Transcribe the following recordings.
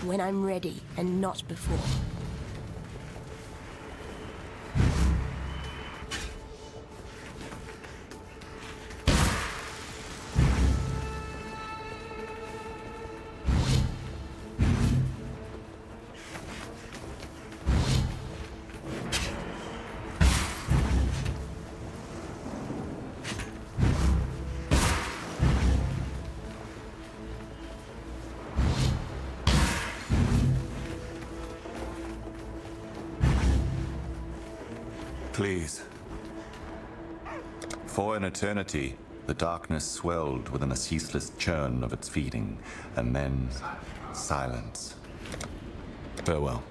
when I'm ready and not before. Please. For an eternity, the darkness swelled within a ceaseless churn of its feeding, and then silence. Farewell.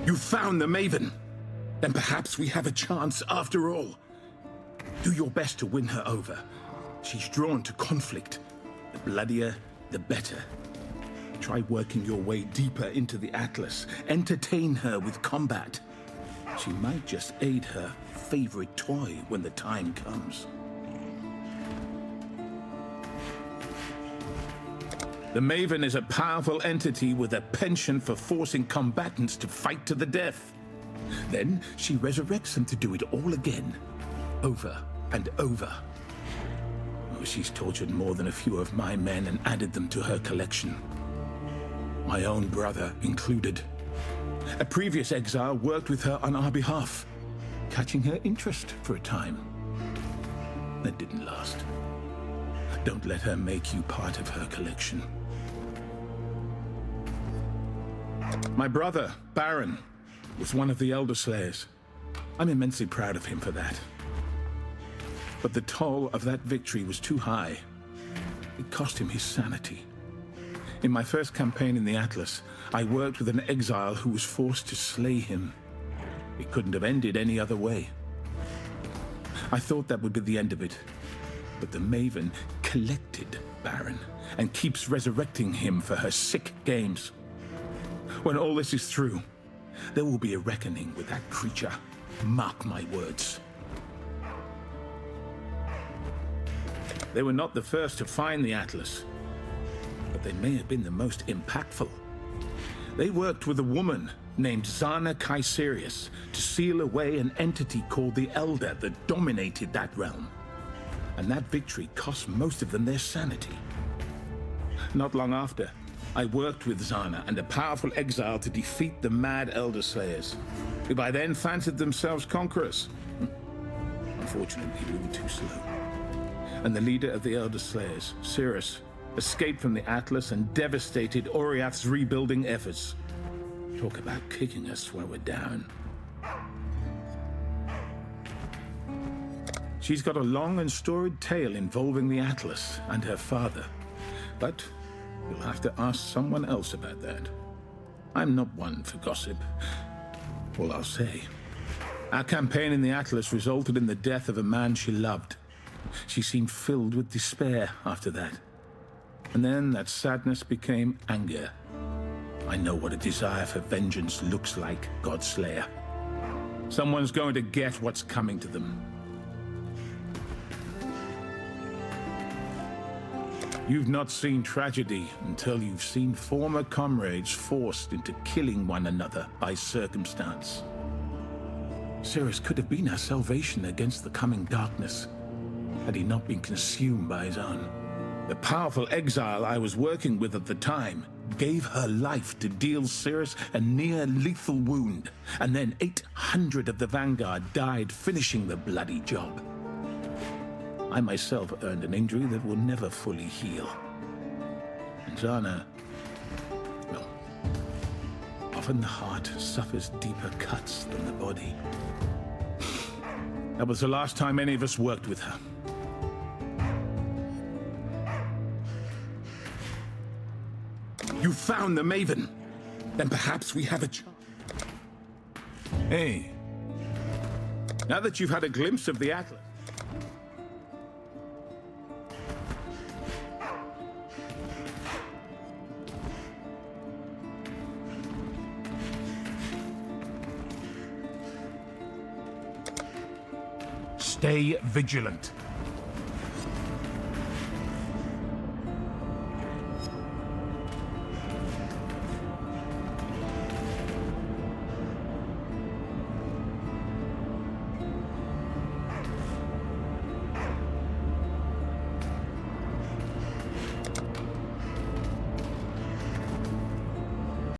You found the Maven. Then perhaps we have a chance after all. Do your best to win her over. She's drawn to conflict. The bloodier, the better. Try working your way deeper into the Atlas. Entertain her with combat. She might just aid her favorite toy when the time comes. The Maven is a powerful entity with a penchant for forcing combatants to fight to the death. Then she resurrects them to do it all again, over and over. Oh, she's tortured more than a few of my men and added them to her collection. My own brother included. A previous exile worked with her on our behalf, catching her interest for a time. That didn't last. Don't let her make you part of her collection. My brother, Baron, was one of the Elder Slayers. I'm immensely proud of him for that. But the toll of that victory was too high. It cost him his sanity. In my first campaign in the Atlas, I worked with an exile who was forced to slay him. It couldn't have ended any other way. I thought that would be the end of it. But the Maven collected Baron and keeps resurrecting him for her sick games. When all this is through, there will be a reckoning with that creature. Mark my words. They were not the first to find the Atlas, but they may have been the most impactful. They worked with a woman named Zana Kaiserius to seal away an entity called the Elder that dominated that realm. And that victory cost most of them their sanity. Not long after, I worked with Zana and a powerful exile to defeat the mad Elder Slayers, who by then fancied themselves conquerors. Unfortunately, we were too slow. And the leader of the Elder Slayers, Cirrus, escaped from the Atlas and devastated Oriath's rebuilding efforts. Talk about kicking us while we're down. She's got a long and storied tale involving the Atlas and her father, but you'll have to ask someone else about that. I'm not one for gossip. All I'll say, our campaign in the Atlas resulted in the death of a man she loved. She seemed filled with despair after that. And then that sadness became anger. I know what a desire for vengeance looks like, Godslayer. Someone's going to get what's coming to them. You've not seen tragedy until you've seen former comrades forced into killing one another by circumstance. Cirrus could have been our salvation against the coming darkness, had he not been consumed by his own. The powerful Exile I was working with at the time gave her life to deal Cirrus a near-lethal wound, and then 800 of the Vanguard died finishing the bloody job. I myself earned an injury that will never fully heal. And Zana, well, often the heart suffers deeper cuts than the body. That was the last time any of us worked with her. You found the Maven. Then perhaps we have a chance. Hey. Now that you've had a glimpse of the Atlas. Stay vigilant.